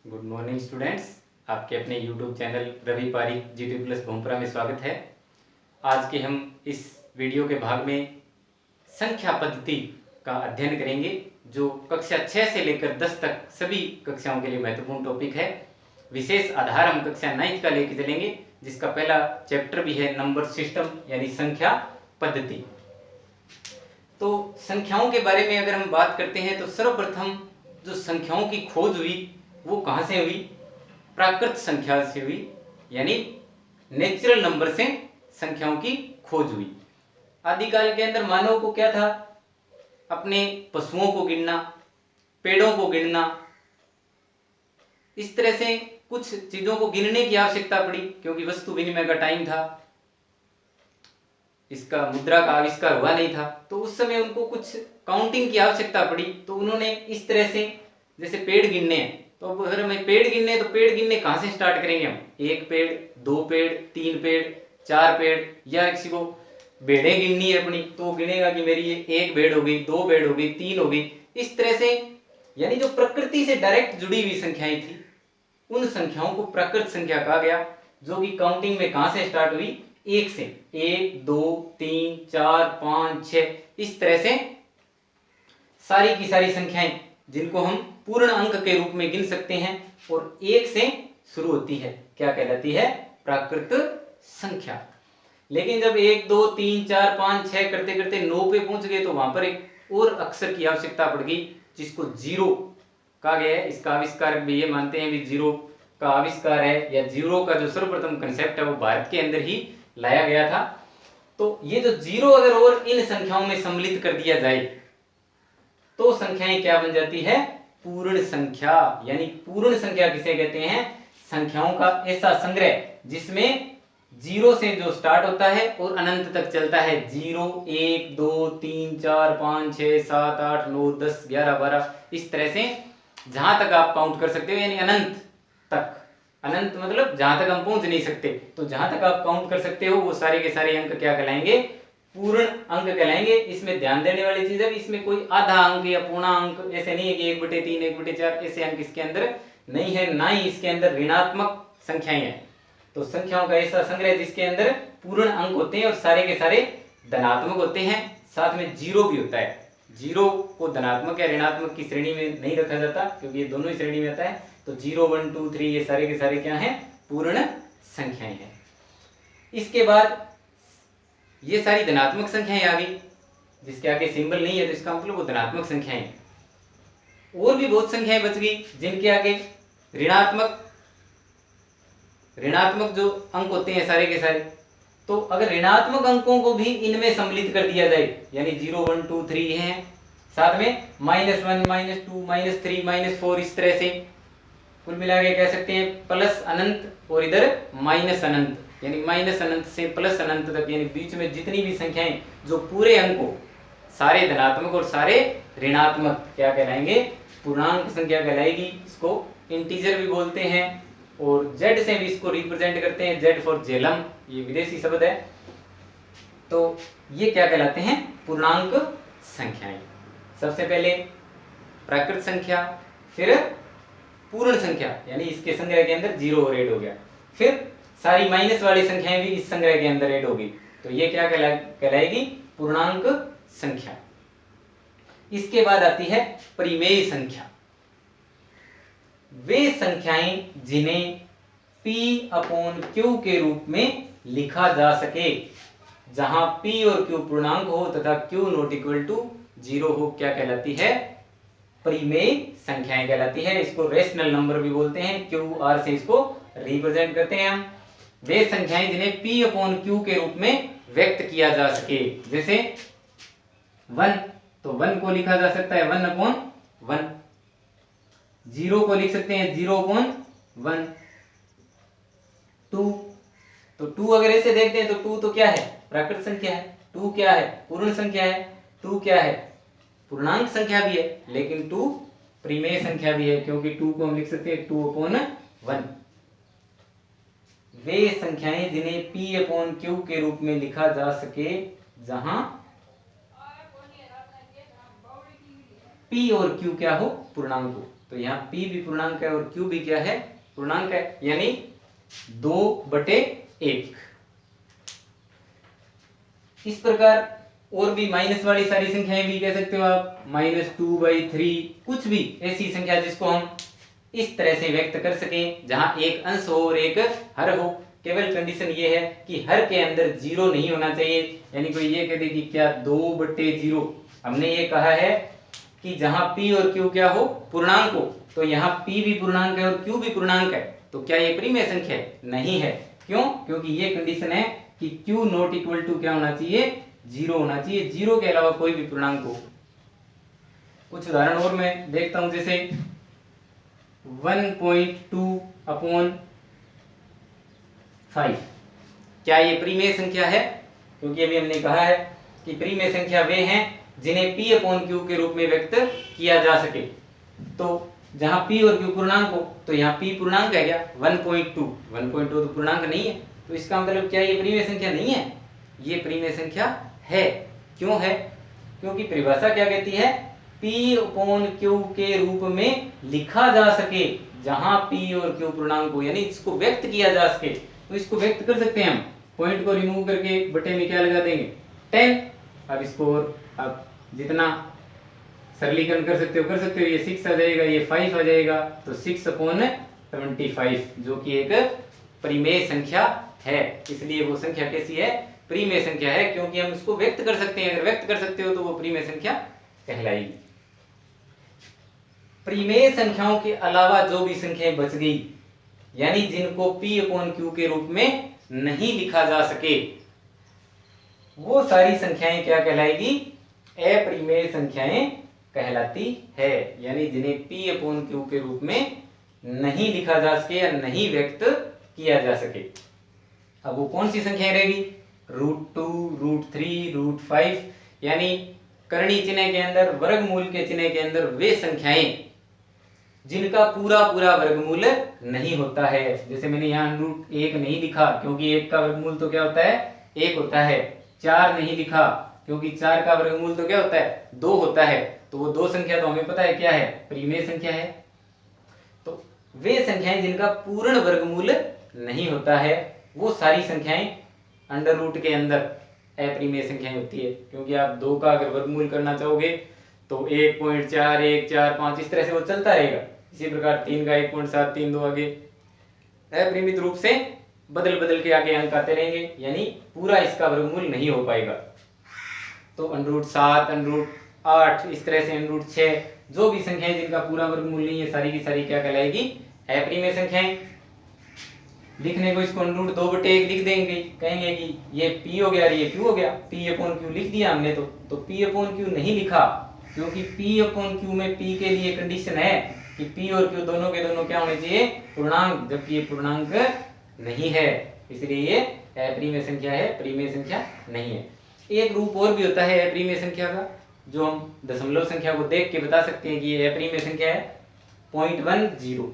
Good morning students. आपके अपने YouTube channel Ravi Pareek GT plus Bhompura में स्वागत है। आज के हम इस वीडियो के भाग में संख्या पद्धति का अध्ययन करेंगे, जो कक्षा 6 से लेकर 10 तक सभी कक्षाओं के लिए महत्वपूर्ण टॉपिक है। विशेष आधार हम कक्षा 9 का लेके चलेंगे, जिसका पहला चैप्टर भी है नंबर सिस्टम यानी संख्या पद्धति। तो संख्याओं के बारे में अगर हम बात करते हैं तो सर्वप्रथम जो संख्याओं की खोज हुई वो कहाँ से हुई? प्राकृत संख्या से हुई, यानी नेचुरल नंबर से संख्याओं की खोज हुई। आदिकाल के अंदर मानव को क्या था? अपने पशुओं को गिनना, पेड़ों को गिनना, इस तरह से कुछ चीजों को गिनने की आवश्यकता पड़ी, क्योंकि वस्तु विनिमय का टाइम था, इसका मुद्रा का आविष्कार हुआ नहीं था। तो उस समय उनको कुछ काउंटिंग की आवश्यकता पड़ी। तो उन्होंने इस तरह से, जैसे पेड़ गिनने हैं, तो अब अगर हमें पेड़ गिनने, तो पेड़ गिनने कहाँ से स्टार्ट करेंगे हम? 1 पेड़, 2 पेड़, 3 पेड़, 4 पेड़, या किसी को भेड़ें गिननी है अपनी, तो गिनेगा कि मेरी ये 1 भेड़ हो गई, 2 भेड़ हो गई, 3 हो गई। इस तरह से यानी जो प्रकृति से डायरेक्ट जुड़ी हुई संख्याएं थी, उन संख्याओं को प्राकृत संख्या कहा गया, जो कि काउंटिंग में कहां से स्टार्ट हुई? 1 से। 1, 2, 3, 4, 5, 6, इस तरह से सारी की सारी संख्याएं जिनको हम पूर्ण अंक के रूप में गिन सकते हैं, और 1 से शुरू होती है, क्या कहलाती है? प्राकृत संख्या। लेकिन जब 1, 2, 3, 4, 5, 6 करते करते 9 पे पहुंच गए, तो वहां पर एक और अक्षर की आवश्यकता पड़ गई, जिसको जीरो कहा गया है। इसका आविष्कार भी ये मानते हैं भी जीरो का आविष्कार है, या जीरो का जो सर्वप्रथम कंसेप्ट है वो भारत के अंदर ही लाया गया था। तो ये जो जीरो अगर और इन संख्याओं में सम्मिलित कर दिया जाए, तो संख्याएं क्या बन जाती है? पूर्ण संख्या। यानी पूर्ण संख्या किसे कहते हैं? संख्याओं का ऐसा संग्रह जिसमें जीरो से जो स्टार्ट होता है और अनंत तक चलता है। 0, 1, 2, 3, 4, 5, 6, 7, 8, 9, 10, 11, 12, इस तरह से जहां तक आप काउंट कर सकते हो, यानी अनंत तक। अनंत मतलब जहां तक हम पहुंच नहीं सकते, तो जहां तक आप काउंट कर सकते हो वो सारे के सारे अंक क्या कहलाएंगे? पूर्ण अंक कहलाएंगे। इसमें ध्यान देने वाली चीज है, इसमें कोई आधा अंक या पौना अंक ऐसे नहीं है कि 1/3, 1/4 ऐसे अंक इसके अंदर नहीं है, ना ही इसके अंदर ऋणात्मक संख्याएं हैं। तो संख्याओं का ऐसा संग्रह जिसके अंदर पूर्ण अंक होते हैं और सारे के सारे धनात्मक होते हैं, साथ में जीरो भी होता है। जीरो को धनात्मक या ऋणात्मक की श्रेणी में नहीं रखा जाता, क्योंकि ये दोनों ही श्रेणी में आता है। तो 0, 1, 2, 3 ये सारे के सारे क्या हैं? पूर्ण संख्याएं हैं। इसके बाद ये सारी धनात्मक संख्याएं आ गई, जिसके आगे सिंबल नहीं है, तो इसका मतलब वो धनात्मक संख्याएं। और भी बहुत संख्याएं बच गई जिनके आगे ऋणात्मक जो अंक होते हैं सारे के सारे। तो अगर ऋणात्मक अंकों को भी इनमें सम्मिलित कर दिया जाए, यानी 0, 1, 2, 3 हैं, साथ में -1, -2, -3, -4, इस तरह से कुल मिला के कह सकते हैं प्लस अनंत और इधर माइनस अनंत, यानी माइनस अनंत से प्लस अनंत तक, यानी बीच में जितनी भी संख्याएं जो पूरे अंकों सारे धनात्मक और सारे ऋणात्मक क्या कहलाएंगे? पूर्णांक संख्या कहलाएगी। इसको इंटीजर भी बोलते हैं, और जेड से भी इसको रिप्रेजेंट करते हैं, जेड फॉर जेलम, ये विदेशी शब्द है। तो ये क्या कहलाते हैं? पूर्णांक संख्याएं। सबसे पहले प्राकृत संख्या, फिर पूर्ण संख्या, यानी इसके संग्रह के अंदर जीरो और ऐड हो गया, फिर सारी माइनस वाली संख्याएं भी इस संग्रह के अंदर ऐड होगी, तो ये क्या कहलाएगी? पूर्णांक संख्या। इसके बाद आती है परिमेय संख्या। वे संख्याएं जिन्हें P/Q के रूप में लिखा जा सके, जहां P और Q पूर्णांक हो तथा Q नॉट इक्वल टू 0 हो, क्या कहलाती है? परिमेय संख्याएं कहलाती है। इसको रेशनल नंबर भी बोलते हैं, QR से इसको रिप्रेजेंट करते हैं हम। वे संख्याएं जिन्हें P/Q के रूप में व्यक्त किया जा सके, जैसे 1, तो 1 को लिखा जा सकता है 1/1, 0 को लिख सकते हैं 0/1, 2, तो 2 अगर ऐसे देखते हैं तो 2 तो क्या है? प्राकृत संख्या है। 2 क्या है? पूर्ण संख्या है। 2 क्या है? पूर्णांक संख्या भी है, लेकिन 2 परिमेय संख्या भी है, क्योंकि 2 को हम लिख सकते हैं 2/1। वे संख्याएं जिन्हें P/Q के रूप में लिखा जा सके, जहां P और Q क्या हो? पूर्णांक हो। तो यहाँ p भी पूर्णांक है और q भी क्या है, पूर्णांक है, यानी 2/1। इस प्रकार और भी माइनस वाली सारी संख्याएं भी कह सकते हो आप, -2/3, कुछ भी ऐसी संख्या जिसको हम इस तरह से व्यक्त कर सकें जहां एक अंश हो और एक हर हो। केवल कंडीशन ये है कि हर के अंदर 0 नहीं होना चाहिए, यानी कोई ये कह दे कि क्या 2/0, हमने ये कहा है कि जहां p और q क्या हो, पूर्णांक हो, तो यहाँ p भी पूर्णांक है और q भी पूर्णांक है, तो क्या ये परिमेय संख्या है? नहीं है। क्यों? क्योंकि ये कंडीशन है कि q नॉट इक्वल टू क्या होना चाहिए, 0 होना चाहिए, 0 के अलावा कोई भी पूर्णांक हो। कुछ उदाहरण और मैं देखता हूं, जैसे 1.2/5, क्या ये परिमेय संख्या है? क्योंकि अभी हमने कहा है कि परिमेय संख्या वे हैं जिन्हें p/q के रूप में व्यक्त किया जा सके। तो जहां p और q पूर्णांक हो, तो यहाँ p पूर्णांक है क्या, 1.2 तो पूर्णांक नहीं है, तो इसका मतलब क्या ये परिमेय संख्या नहीं है? ये परिमेय संख्या है। क्यों है? क्योंकि परिभाषा क्या कहती है, p/q के रूप में लिखा जा सके, जहां p और q पूर्णांक हो, यानी इसको व्यक्त किया जा सके। तो इसको व्यक्त कर सकते हैं हम, पॉइंट को रिमूव करके बटे में क्या लगा देंगे, 10। अब इसको अब जितना सरलीकरण कर सकते हो, ये 6 आ जाएगा, ये 5 आ जाएगा, तो 6/25, जो कि एक परिमेय संख्या है। इसलिए वो संख्या कैसी है, परिमेय संख्या है, क्योंकि हम इसको व्यक्त कर सकते हैं। अगर व्यक्त कर सकते हो तो वो परिमेय संख्या कहलाएगी। परिमेय संख्याओं के अलावा जो भी संख्याएं बच गई, यानी जिनको p/q के रूप में नहीं लिखा जा सके, वो सारी संख्याएं क्या कहलाएगी, अपरिमेय संख्याएं कहलाती है, यानी जिन्हें p/q के रूप में नहीं लिखा जा सके या नहीं व्यक्त किया जा सके। अब वो कौन सी संख्याएं रहेगी, √2, √3, √5, यानी करणी चिन्ह के अंदर, वर्गमूल के चिन्ह के अंदर वे संख्याएं जिनका पूरा पूरा वर्गमूल नहीं होता है। जैसे मैंने यहाँ √1 नहीं लिखा, क्योंकि 1 का वर्गमूल तो क्या होता है, 1 होता है। 4 नहीं लिखा, क्योंकि 4 का वर्गमूल तो क्या होता है, 2 होता है। तो वो 2 संख्या तो हमें पता है क्या है, परिमेय संख्या है। तो वे संख्याएं जिनका पूर्ण वर्गमूल नहीं होता है, वो सारी संख्याएं अंडर रूट के अंदर अपरिमेय संख्याएं होती है। क्योंकि आप 2 का अगर वर्गमूल करना चाहोगे तो 1.4, 1, 4, 5 इस तरह से वो चलता रहेगा। इसी प्रकार 3 का 1.7, 3, 2 आगे अपरिमित रूप से बदल बदल के आगे अंक आते रहेंगे, यानी पूरा इसका वर्गमूल नहीं हो पाएगा। तो √7, √8, इस तरह से √6, जो भी संख्याएं जिनका पूरा वर्गमूल नहीं है, सारी की सारी क्या कहलाएगी, अपरिमेय संख्याएं। लिखने को इसको √2/1 लिख देंगे, कहेंगे कि ये p हो गया और ये q हो गया, p/q लिख दिया हमने। तो p/q नहीं लिखा, क्योंकि p/q में p के लिए कंडीशन है कि p और q दोनों के दोनों क्या होने चाहिए, पूर्णांक, जबकि ये पूर्णांक नहीं है, इसलिए ये अपरिमेय संख्या है, परिमेय संख्या नहीं है। एक रूप और भी होता है अपरिमेय संख्या का, जो हम दशमलव संख्या को देख के बता सकते हैं कि ये अपरिमेय संख्या है। 0.10, 100,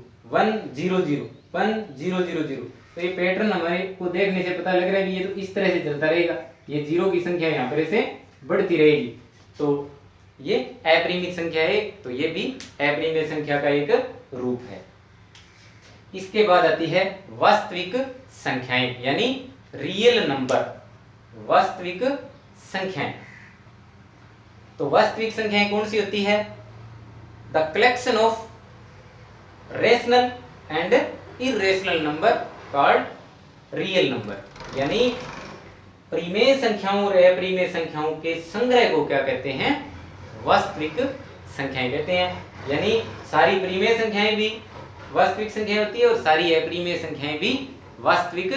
1000। तो ये पैटर्न हमारे को देखने से पता लग रहा है कि ये तो इस तरह से चलता रहेगा, ये 0 की संख्या यहाँ पर ऐसे बढ़ती रहेगी, तो ये अपरिमित संख्या है। तो ये भी अपरिमेय संख्या का एक रूप है। इसके बाद आती है वास्तविक संख्याएं, यानी रियल नंबर, वास्तविक संख्याएं। तो वास्तविक संख्याएं कौन सी होती है, the collection of rational and irrational number called real number, यानी परिमेय संख्याओं और अपरिमेय संख्याओं के संग्रह को क्या कहते हैं, वास्तविक संख्याएं कहते हैं। यानी सारी परिमेय संख्याएं भी वास्तविक संख्याएं होती है और सारी अपरिमेय संख्याएं भी वास्तविक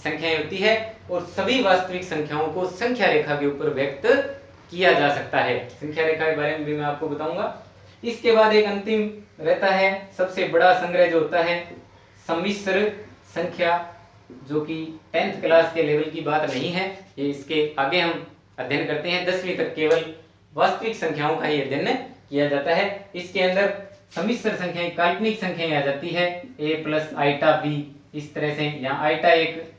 संख्याएं होती है, और सभी वास्तविक संख्याओं को संख्या रेखा के ऊपर व्यक्त किया जा सकता है। संख्या रेखा के बारे में भी मैं आपको बताऊंगा। इसके बाद एक अंतिम रहता है, सबसे बड़ा संग्रह जो होता है सम्मिश्र संख्या, जो कि 10th क्लास के लेवल की बात नहीं है, ये इसके आगे हम अध्ययन करते हैं। 10वीं तक केवल वास्तविक संख्याओं का ही अध्ययन किया जाता है। इसके अंदर सम्मिश्र संख्याएं, काल्पनिक संख्याएं आ जाती है, a + i b, इस तरह से। यहाँ i एक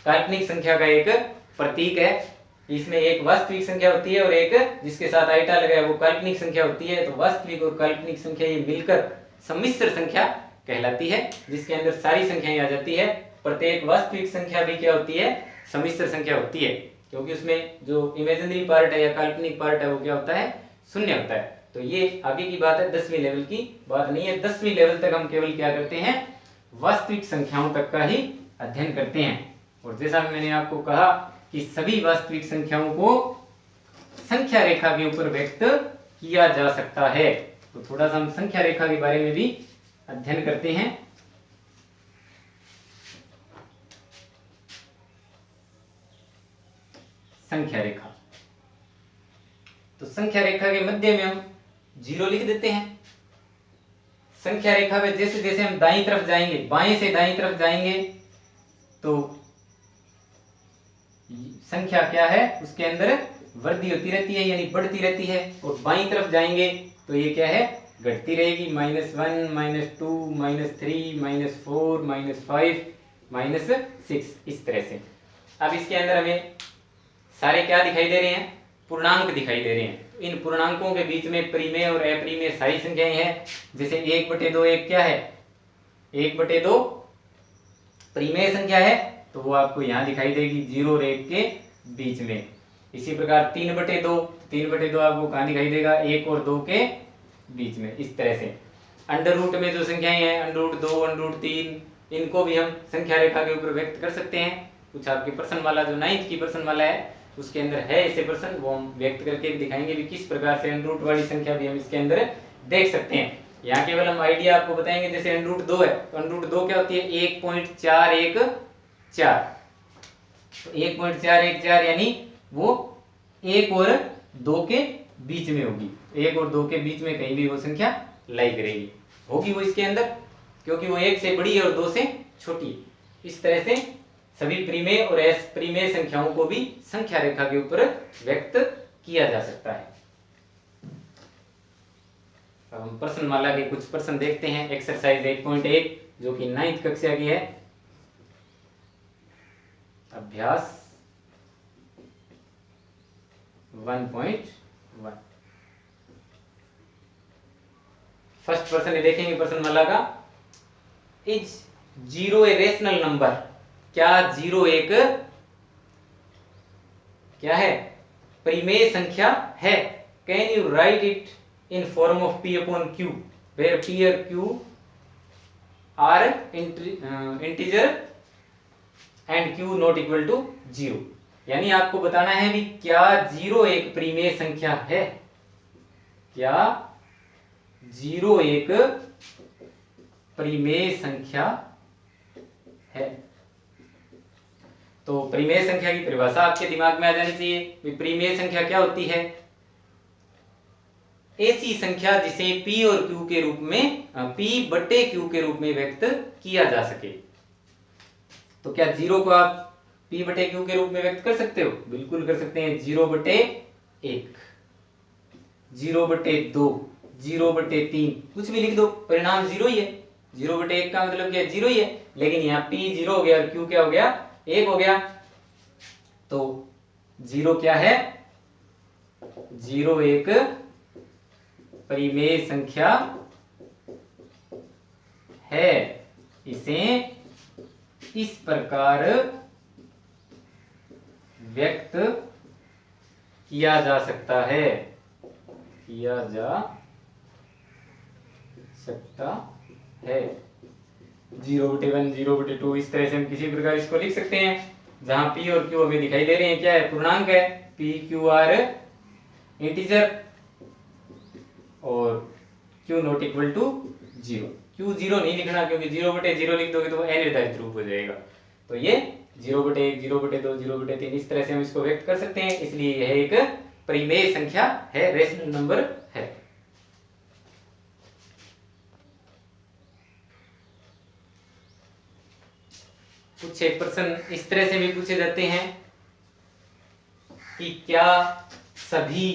काल्पनिक संख्या का एक प्रतीक है, इसमें एक वास्तविक संख्या होती है और एक जिसके साथ आइटा लगा है वो काल्पनिक संख्या होती है। तो वास्तविक और काल्पनिक संख्या ये मिलकर सम्मिश्र संख्या कहलाती है, जिसके अंदर सारी संख्याएं आ जाती है। प्रत्येक वास्तविक संख्या भी क्या होती है, सम्मिश्र संख्या होती है, क्योंकि उसमें जो इमेजिनरी पार्ट है या काल्पनिक पार्ट है वो क्या होता है, शून्य होता है। तो ये आगे की बात है, 10वीं लेवल की बात नहीं है। 10वीं लेवल तक हम केवल क्या करते हैं, वास्तविक संख्याओं तक का ही अध्ययन करते हैं। और जैसा मैंने आपको कहा कि सभी वास्तविक संख्याओं को संख्या रेखा के ऊपर व्यक्त किया जा सकता है। तो थोड़ा सा हम संख्या रेखा के बारे में भी अध्ययन करते हैं। संख्या रेखा, तो संख्या रेखा के मध्य में हम 0 लिख देते हैं। संख्या रेखा में जैसे जैसे हम दाईं तरफ जाएंगे, बाएं से दाईं तरफ जाएंगे, तो संख्या क्या है, उसके अंदर वृद्धि होती रहती है यानी बढ़ती रहती है। और बाईं तरफ जाएंगे तो ये क्या है, घटती रहेगी। -1, -2, -3, -4, -5, -6, इस तरह से। अब इसके अंदर हमें सारे क्या दिखाई दे रहे हैं, पूर्णांक दिखाई दे रहे हैं। इन पूर्णांकों के बीच में परिमेय और अपरिमेय सारी संख्याएं हैं। जैसे 1/2 एक क्या है, 1/2 परिमेय संख्या है, तो वो आपको यहाँ दिखाई देगी 0 और 1 के बीच में। इसी प्रकार 3/2 आपको कहाँ दिखाई देगा, 1 और 2 के बीच में। इस तरह से अंडर रूट में जो संख्याएं हैं, √2, √3, इनको भी हम संख्या रेखा के ऊपर व्यक्त कर सकते हैं। कुछ आपके प्रश्नमाला जो 9th की प्रश्नमाला है उसके अंदर है ऐसे प्रश्न, वो हम व्यक्त करके भी दिखाएंगे भी किस प्रकार से अंडर रूट वाली संख्या भी हम इसके अंदर देख सकते हैं। यहाँ केवल हम आइडिया आपको बताएंगे। जैसे √2 है तो √2 क्या होती है, 1.414। तो 1.414 यानी वो 1 और 2 के बीच में होगी। 1 और 2 के बीच में कहीं भी वो संख्या लाई करेगी, होगी वो इसके अंदर, क्योंकि वो 1 से बड़ी है और 2 से छोटी है। इस तरह से सभी परिमेय और अप्रमेय संख्याओं को भी संख्या रेखा के ऊपर व्यक्त किया जा सकता है। अब हम प्रश्नमाला के कुछ प्रश्न देखते हैं। एक्सरसाइज 8.1 जो कि 9th कक्षा की है। अभ्यास 1.1। फर्स्ट प्रश्न देखेंगे प्रश्नमाला का, इज 0 ए रेशनल नंबर। क्या 0 एक क्या है, परिमेय संख्या है। Can you write it in form of P/Q, where P और Q are integer and Q not equal to 0। यानी आपको बताना है भी क्या 0 एक परिमेय संख्या है, क्या 0 एक परिमेय संख्या है। तो परिमेय संख्या की परिभाषा आपके दिमाग में आ जानी चाहिए। परिमेय संख्या क्या होती है, ऐसी संख्या जिसे P और Q के रूप में, P/Q के रूप में व्यक्त किया जा सके। तो क्या 0 को आप P/Q के रूप में व्यक्त कर सकते हो, बिल्कुल कर सकते हैं। 0/1, 0/2, 0/3, कुछ भी लिख दो, परिणाम 0 ही है। 0/1 का मतलब क्या, 0 ही है। लेकिन यहाँ P 0 हो गया और Q क्या हो गया, 1 हो गया। तो 0 क्या है, 0 एक परिमेय संख्या है। इसे इस प्रकार व्यक्त किया जा सकता है, किया जा सकता है। 0/1, 0/2, इस तरह से हम किसी प्रकार इसको लिख सकते हैं। जहां P और Q हमें दिखाई दे रहे हैं क्या है, पूर्णांक है। P Q आर इंटीजर और Q not equal to 0। Q 0 नहीं लिखना, क्योंकि 0/0 लिख दोगे तो वो अनिर्धारित रूप हो जाएगा। तो ये 0/1, 0/2, 0/3 इस तरह से हम इसको व्यक्त कर सकते हैं। इसलिए यह एक परिमेय संख्या है, रेशनल नंबर है। कुछ एक प्रश्न इस तरह से भी पूछे जाते हैं कि क्या सभी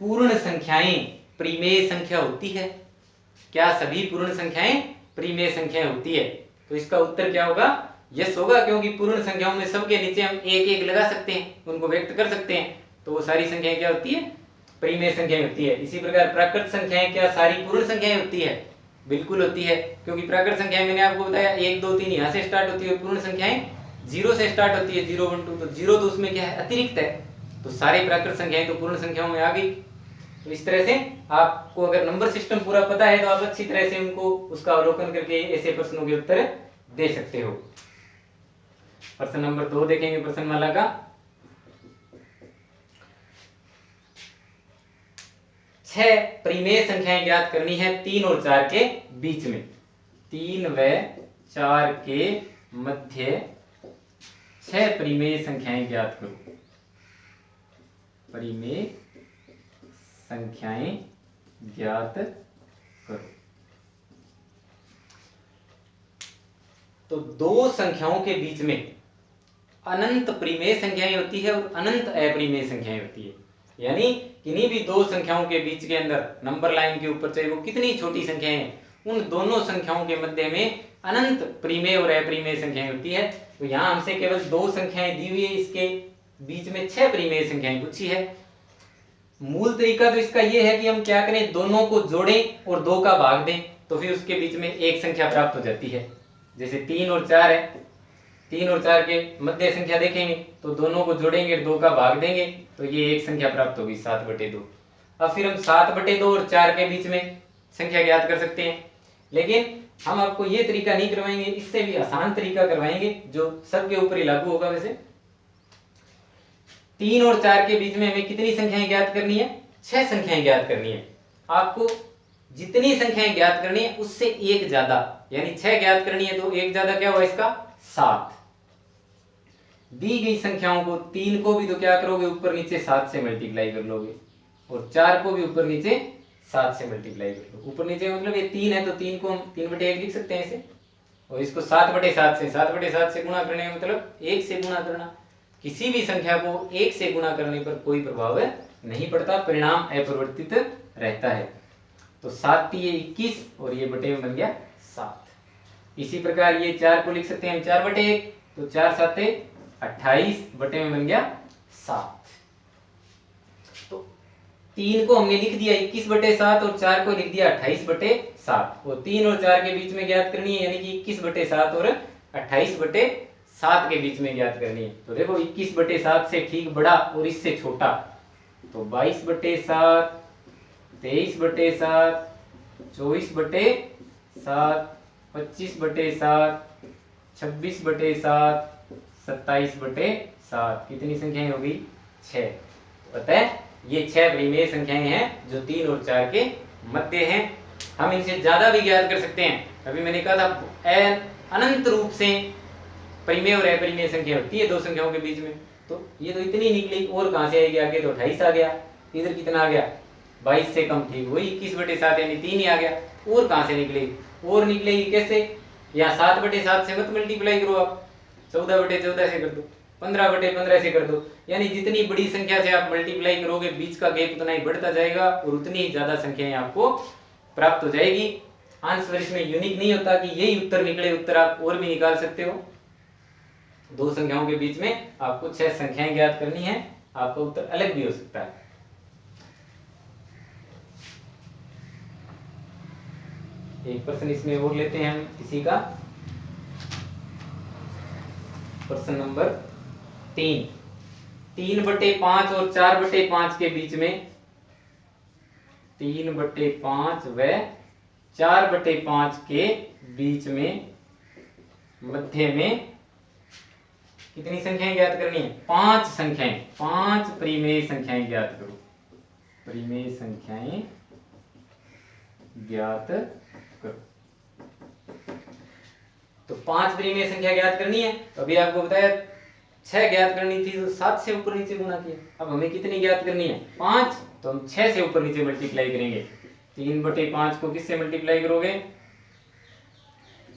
पूर्ण संख्याएं परिमेय संख्या होती है, क्या सभी पूर्ण संख्याएं परिमेय संख्याएं होती है। तो इसका उत्तर क्या होगा, यस होगा, क्योंकि पूर्ण संख्याओं में सबके नीचे हम एक एक लगा सकते हैं, उनको व्यक्त कर सकते हैं, तो वो सारी संख्याएं क्या होती है, परिमेय संख्याएं होती है। इसी प्रकार प्राकृत संख्याएं क्या सारी पूर्ण संख्याएं होती है? बिल्कुल होती है, क्योंकि प्राकृत संख्याएं मैंने आपको बताया 1 2 3 यहाँ से स्टार्ट होती है, पूर्ण संख्याएं 0 से स्टार्ट होती है, 0 1 2, तो 0 तो उसमें क्या है, अतिरिक्त है, तो सारी प्राकृत संख्याएं तो पूर्ण संख्याओं में आ गई। तो इस तरह से आपको अगर नंबर सिस्टम पूरा पता है तो आप अच्छी तरह से उनको उसका अवलोकन करके ऐसे प्रश्नों के उत्तर दे सकते हो। प्रश्न नंबर 2 देखेंगे प्रश्नमाला का। 6 परिमेय संख्याएं ज्ञात करनी है 3 और 4 के बीच में। 3 व 4 के मध्य 6 परिमेय संख्याएं ज्ञात करो। परिमेय संख्याएं ज्ञात करो। तो दो संख्याओं के बीच में अनंत परिमेय संख्याएं होती है और अनंत अपरिमेय संख्याएं होती है। यानी किन्हीं भी दो संख्याओं के बीच के अंदर नंबर लाइन के ऊपर चाहे वो कितनी छोटी संख्याएं हैं, उन दोनों संख्याओं के मध्य में अनंत परिमेय और अपरिमेय संख्याएं होती है। तो यहाँ हमसे केवल दो संख्याएं दी हुई है, इसके बीच में 6 परिमेय संख्याएं पूछी है। मूल तरीका तो इसका यह है कि हम क्या करें, दोनों को जोड़ें और 2 का भाग दें, तो फिर उसके बीच में एक संख्या प्राप्त हो जाती है। जैसे 3 और 4 है, 3 और 4 के मध्य संख्या देखेंगे तो दोनों को जोड़ेंगे, 2 का भाग देंगे, तो ये एक संख्या प्राप्त होगी 7/2। अब फिर हम 7/2 और 4 के बीच में संख्या ज्ञात कर सकते हैं। लेकिन हम आपको ये तरीका नहीं करवाएंगे, इससे भी आसान तरीका करवाएंगे जो सबके ऊपर ही लागू होगा। वैसे 3 और 4 के बीच में हमें कितनी संख्याएं ज्ञात करनी है? 6 संख्याएं ज्ञात करनी है। आपको जितनी संख्याएं ज्ञात करनी है उससे एक ज्यादा, यानी 6 ज्ञात करनी है तो एक ज्यादा क्या हुआ इसका, 7। दी गई संख्याओं को 3 को भी तो क्या करोगे, ऊपर नीचे 7 से मल्टीप्लाई कर लोगे, और 4 को भी ऊपर नीचे 7 से मल्टीप्लाई कर लो। ऊपर नीचे मतलब ये 3 है तो 3 को हम 3/1 लिख सकते हैं ऐसे, और इसको 7/7 से गुणा करने का मतलब 1 से गुणा करना। किसी भी संख्या को 1 से गुणा करने पर कोई प्रभाव नहीं पड़ता, परिणाम अपरिवर्तित रहता है। तो 7 ये 21 और ये बटे में बन गया 7। इसी प्रकार ये 4 को लिख सकते हैं 4/1, तो 4 7 28 बटे में बन गया 7। तो 3 को हमने लिख दिया 21/7 और 4 को लिख दिया 28/7, और 3 और 4 के बीच में ज्ञात करनी है, यानी कि 21/7 और 28/7 के बीच में ज्ञात करनी है। तो देखो 21/7 से ठीक बड़ा और इससे छोटा, तो 22/7, 23/7, 24/7, 25/7, 26/7, 27/7, कितनी संख्याएं हो गई? 6। तो पता है ये 6 परिमेय संख्याएं हैं जो 3 और 4 के मध्य हैं। हम इनसे ज्यादा भी ज्ञात कर सकते हैं। अभी मैंने कहा था अनंत रूप से परिमेय और अपरिमेय संख्या होती है दो संख्याओं के बीच में। तो ये तो इतनी निकली, और कहां से आएगी आगे, तो 28 आ गया। इधर कितना आ गया? 22 से कम, ठीक वही 21/7 यानी 3 ही आ गया। और कहां से निकलेगी? और निकलेगी कैसे? यहाँ 7/7 से मत मल्टीप्लाई करो आप, 14/14 से कर दो, 15/15 से कर दो, यानी जितनी बड़ी संख्या से आप मल्टीप्लाई करोगे बीच का गैप उतना ही बढ़ता जाएगा और उतनी ही ज्यादा संख्याएं आपको प्राप्त हो जाएगी। आंसर इसमें यूनिक नहीं होता कि यही उत्तर निकले, उत्तर आप और भी निकाल सकते हो। दो संख्याओं के बीच में आपको 6 संख्याएं ज्ञात करनी है, आपका उत्तर अलग भी हो सकता है। एक प्रश्न इसमें और लेते हैं हम इसी का, प्रश्न नंबर 3। 3/5 और 4/5 के बीच में, 3/5 व 4/5 के बीच में मध्य में कितनी संख्याएं ज्ञात करनी है? 5 संख्याएं, 5 परिमेय संख्याएं ज्ञात करो। परिमेय संख्याएं ज्ञात करो। तो 5 परिमेय संख्या ज्ञात करनी है। तो अभी आपको बताया 6 ज्ञात करनी थी तो 7 से ऊपर नीचे गुणा किया। अब हमें कितनी ज्ञात करनी है? 5, तो हम 6 से ऊपर नीचे मल्टीप्लाई करेंगे। 3/5 को किससे मल्टीप्लाई करोगे?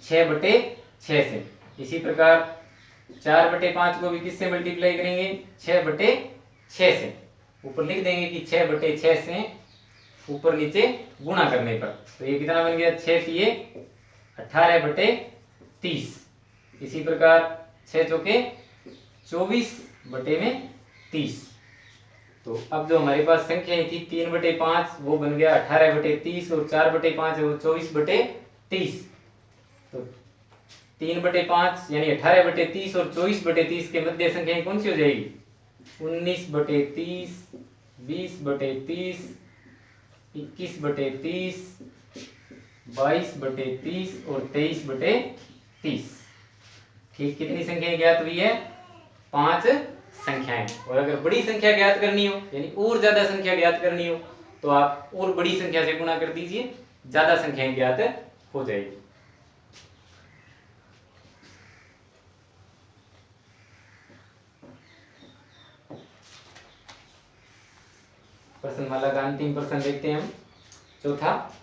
6/6 से। इसी प्रकार 4/5 को भी किससे मल्टीप्लाई करेंगे? 6/6 से। ऊपर लिख देंगे कि 6/6 से ऊपर नीचे गुणा करने पर। तो ये कितना बन गया? 6 × 18/30। इसी प्रकार 6 चौके 24/30। तो अब जो हमारे पास संख्याएं थी 3/5 वो बन गया 18/30 और 4/5 है वो 24/30। तो 3/5 यानी 18/30 और 24/30 के मध्य संख्याएं कौन सी हो जाएगी? 19/30, 20/30, 21/30, 22/30 और 23/30। ठीक, कितनी संख्याएं ज्ञात हुई है? 5 संख्याएं। और अगर बड़ी संख्या ज्ञात करनी हो यानी और ज्यादा संख्या ज्ञात करनी हो तो आप और बड़ी संख्या से गुणा कर दीजिए, ज्यादा संख्याएं ज्ञात हो जाएगी। प्रश्नमाला का अंतिम प्रश्न देखते हैं हम, चौथा।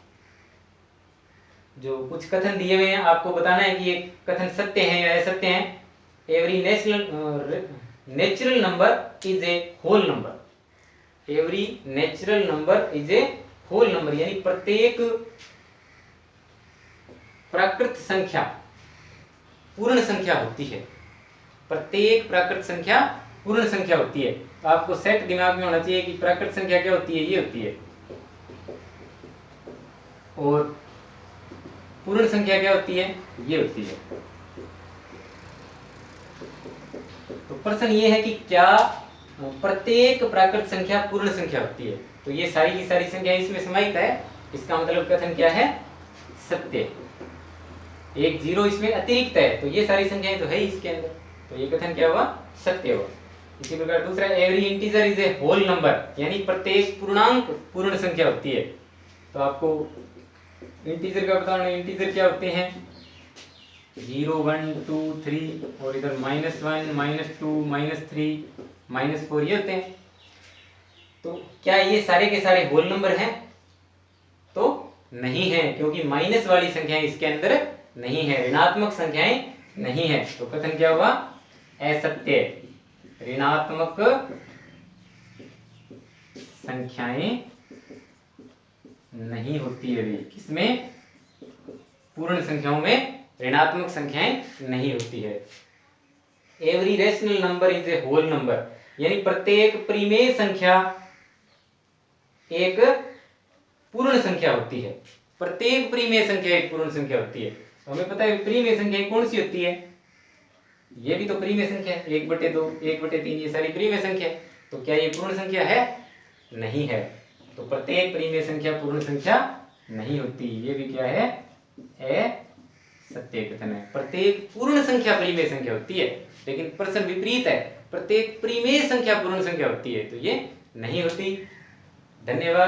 जो कुछ कथन दिए हुए हैं आपको बताना है कि ये कथन सत्य है या असत्य है। Every natural number is a whole number. Every natural number is a whole number यानी प्रत्येक प्राकृत संख्या पूर्ण संख्या होती है। प्रत्येक प्राकृत संख्या पूर्ण संख्या होती है। तो आपको सेट दिमाग में होना चाहिए कि प्राकृत संख्या क्या होती है? ये होती है। और पूर्ण संख्या क्या होती है? ये होती है। तो प्रश्न ये है कि क्या प्रत्येक प्राकृत संख्या पूर्ण संख्या होती है? तो ये सारी की सारी संख्या इसमें समाहित है। इसका मतलब कथन क्या है? सत्य। एक जीरो इसमें अतिरिक्त है तो ये सारी संख्याएं तो है ही इसके अंदर, तो ये कथन क्या हुआ? सत्य हुआ। इसी प्रकार दूसरा, every integer is a whole number यानी प्रत्येक पूर्णांक पूर्ण संख्या होती है। तो आपको इंटीजर का बताना, इंटीजर क्या होते हैं? 0, 1, 2, 3 और इधर -1, -2, -3, -4 ये होते हैं। तो क्या ये सारे के सारे होल नंबर हैं? तो नहीं है, क्योंकि माइनस वाली संख्याएं इसके अंदर नहीं है, ऋणात्मक संख्याएं नहीं है। तो कथन क्या हुआ? असत्य। ऋणात्मक संख्याएं नहीं होती है। किसमें? पूर्ण संख्याओं में ऋणात्मक संख्याएं नहीं होती है। Every rational number is a whole number यानी प्रत्येक परिमेय संख्या एक पूर्ण संख्या होती है। प्रत्येक परिमेय संख्या एक पूर्ण संख्या होती है। तो हमें पता है परिमेय संख्या कौन सी होती है? ये भी तो परिमेय संख्या है, 1/2, 1/3 ये सारी परिमेय संख्या है। तो क्या ये पूर्ण संख्या है? नहीं है। तो प्रत्येक परिमेय संख्या पूर्ण संख्या नहीं होती। ये भी क्या है? सत्य कथन है। प्रत्येक पूर्ण संख्या परिमेय संख्या होती है, लेकिन प्रश्न विपरीत है, प्रत्येक परिमेय संख्या पूर्ण संख्या होती है, तो ये नहीं होती। धन्यवाद।